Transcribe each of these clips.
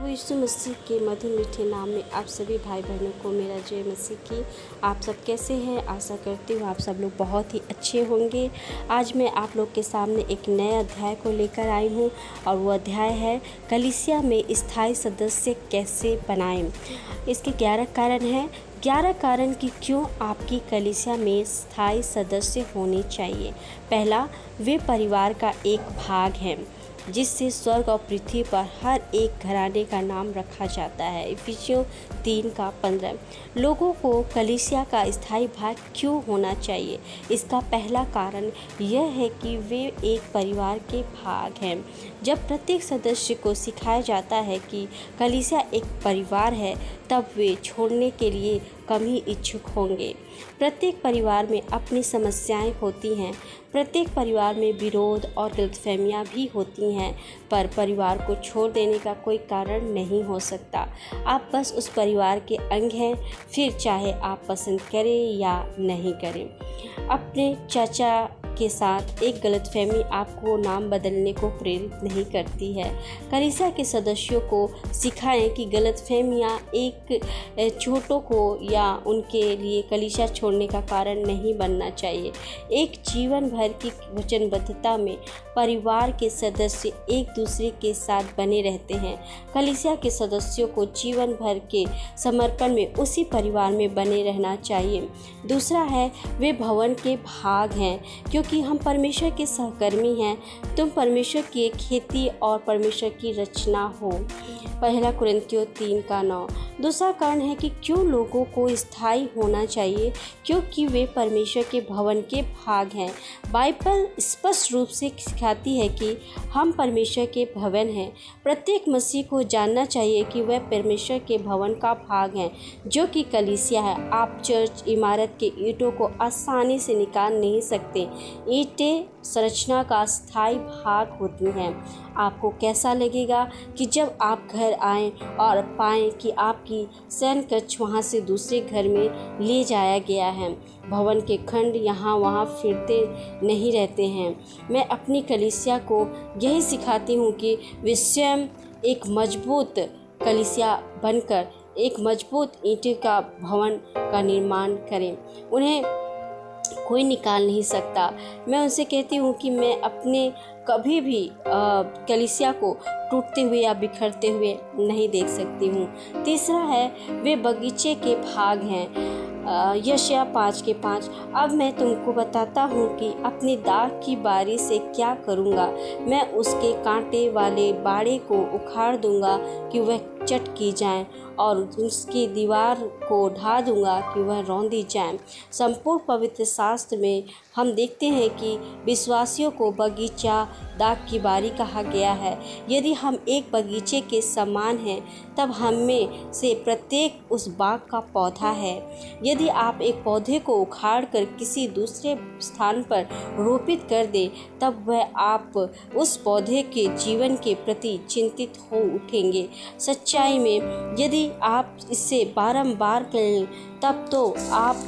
प्रभु यीशु मसीह के मधुर मीठे नाम में आप सभी भाई बहनों को मेरा जय मसीह की। आप सब कैसे हैं? आशा करती हूँ आप सब लोग बहुत ही अच्छे होंगे। आज मैं आप लोग के सामने एक नए अध्याय को लेकर आई हूँ और वो अध्याय है कलीसिया में स्थायी सदस्य कैसे बनाएं। इसके 11 कारण हैं। 11 कारण कि क्यों आपकी कलीसिया में स्थायी सदस्य होने चाहिए। पहला, वे परिवार का एक भाग हैं जिससे स्वर्ग और पृथ्वी पर हर एक घराने का नाम रखा जाता है। इफिसियों 3:15। लोगों को कलीसिया का स्थायी भाग क्यों होना चाहिए? इसका पहला कारण यह है कि वे एक परिवार के भाग हैं। जब प्रत्येक सदस्य को सिखाया जाता है कि कलीसिया एक परिवार है, तब वे छोड़ने के लिए कम ही इच्छुक होंगे। प्रत्येक परिवार में अपनी समस्याएं होती हैं। प्रत्येक परिवार में विरोध और गलतफहमियां भी होती हैं, पर परिवार को छोड़ देने का कोई कारण नहीं हो सकता। आप बस उस परिवार के अंग हैं, फिर चाहे आप पसंद करें या नहीं करें। अपने चाचा के साथ एक गलतफहमी आपको नाम बदलने को प्रेरित नहीं करती है। कलीसिया के सदस्यों को सिखाएं कि गलतफहमियां एक छोटों को या उनके लिए कलीसिया छोड़ने का कारण नहीं बनना चाहिए। एक जीवन भर की वचनबद्धता में परिवार के सदस्य एक दूसरे के साथ बने रहते हैं। कलीसिया के सदस्यों को जीवन भर के समर्पण में उसी परिवार में बने रहना चाहिए। दूसरा है, वे भवन के भाग हैं क्योंकि हम परमेश्वर के सहकर्मी हैं। तुम परमेश्वर की खेती और परमेश्वर की रचना हो। 1 कुरिन्थियों 3:9। दूसरा कारण है कि क्यों लोगों को स्थायी होना चाहिए, क्योंकि वे परमेश्वर के भवन के भाग हैं। बाइबल स्पष्ट रूप से सिखाती है कि हम परमेश्वर के भवन हैं। प्रत्येक मसीह को जानना चाहिए कि वह परमेश्वर के भवन का भाग हैं, जो कि कलीसिया है। आप चर्च इमारत के ईंटों को आसानी से निकाल नहीं सकते। ईंटें संरचना का स्थायी भाग होती हैं। आपको कैसा लगेगा कि जब आप घर आएं और पाएं कि आपकी शयन कक्ष वहाँ से दूसरे घर में ले जाया गया है। भवन के खंड यहाँ वहाँ फिरते नहीं रहते हैं। मैं अपनी कलीसिया को यही सिखाती हूँ कि वे स्वयं एक मजबूत कलीसिया बनकर एक मजबूत ईंटे का भवन का निर्माण करें। उन्हें कोई निकाल नहीं सकता। मैं उनसे कहती हूँ कि मैं अपने कभी भी कलीसिया को टूटते हुए या बिखरते हुए नहीं देख सकती हूँ। तीसरा है, वे बगीचे के भाग हैं। यशायाह 5:5। अब मैं तुमको बताता हूँ कि अपनी दाख की बारी से क्या करूँगा। मैं उसके कांटे वाले बाड़े को उखाड़ दूँगा कि वह चट की जाए और उसकी दीवार को ढा दूँगा कि वह रौंदी जाए। संपूर्ण पवित्र शास्त्र में हम देखते हैं कि विश्वासियों को बगीचा दाख की बारी कहा गया है। यदि हम एक बगीचे के समान हैं, तब हमें से प्रत्येक उस बाग का पौधा है। यदि आप एक पौधे को उखाड़ कर किसी दूसरे स्थान पर रोपित कर दें, तब वह आप उस पौधे के जीवन के प्रति चिंतित हो उठेंगे। सच्चाई में यदि आप इसे बारंबार करें, तब तो आप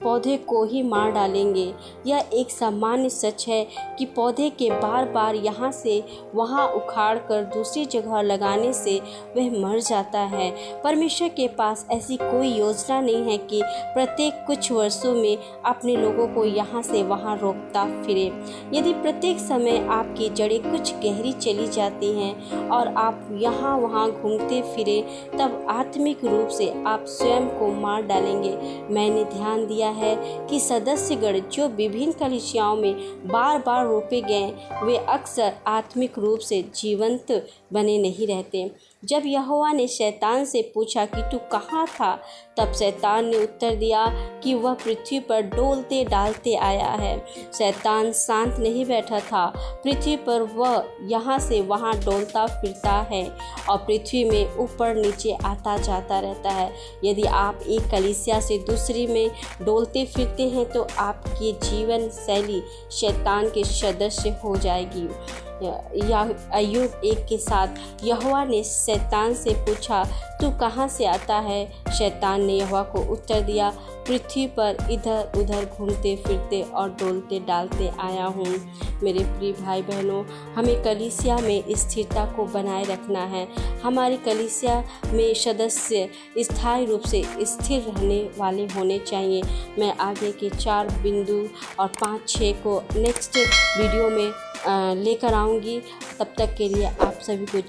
पौधे को ही मार डालेंगे। यह एक सामान्य सच है कि पौधे के बार बार यहाँ से वहाँ उखाड़ कर दूसरी जगह लगाने से वह मर जाता है। परमेश्वर के पास ऐसी कोई योजना नहीं है कि प्रत्येक कुछ वर्षों में अपने लोगों को यहाँ से वहाँ रोकता फिरे। यदि प्रत्येक समय आपकी जड़ें कुछ गहरी चली जाती हैं और आप यहाँ वहाँ घूमते फिरे, तब आत्मिक रूप से आप स्वयं को मार डालेंगे। मैंने ध्यान दिया है कि सदस्यगण जो विभिन्न कलीसियाओं में बार बार रोपे गए, वे अक्सर आत्मिक रूप से जीवंत बने नहीं रहते। जब यहोवा ने शैतान से पूछा कि तू कहाँ था, तब शैतान ने उत्तर दिया कि वह पृथ्वी पर डोलते डालते आया है। शैतान शांत नहीं बैठा था। पृथ्वी पर वह यहाँ से वहाँ डोलता फिरता है और पृथ्वी में ऊपर नीचे आता जाता रहता है। यदि आप एक कलीसिया से दूसरी में डोलते फिरते हैं, तो आपकी जीवन शैली शैतान के सदस्य हो जाएगी। या अय्यूब 1 के साथ यहोवा ने शैतान से पूछा, तू कहाँ से आता है? शैतान ने यहोवा को उत्तर दिया, पृथ्वी पर इधर उधर घूमते फिरते और डोलते डालते आया हूँ। मेरे प्रिय भाई बहनों, हमें कलीसिया में स्थिरता को बनाए रखना है। हमारी कलीसिया में सदस्य स्थायी रूप से स्थिर रहने वाले होने चाहिए। मैं आगे के 4 बिंदु और 5-6 को नेक्स्ट वीडियो में लेकर आऊँगी। तब तक के लिए आप सभी को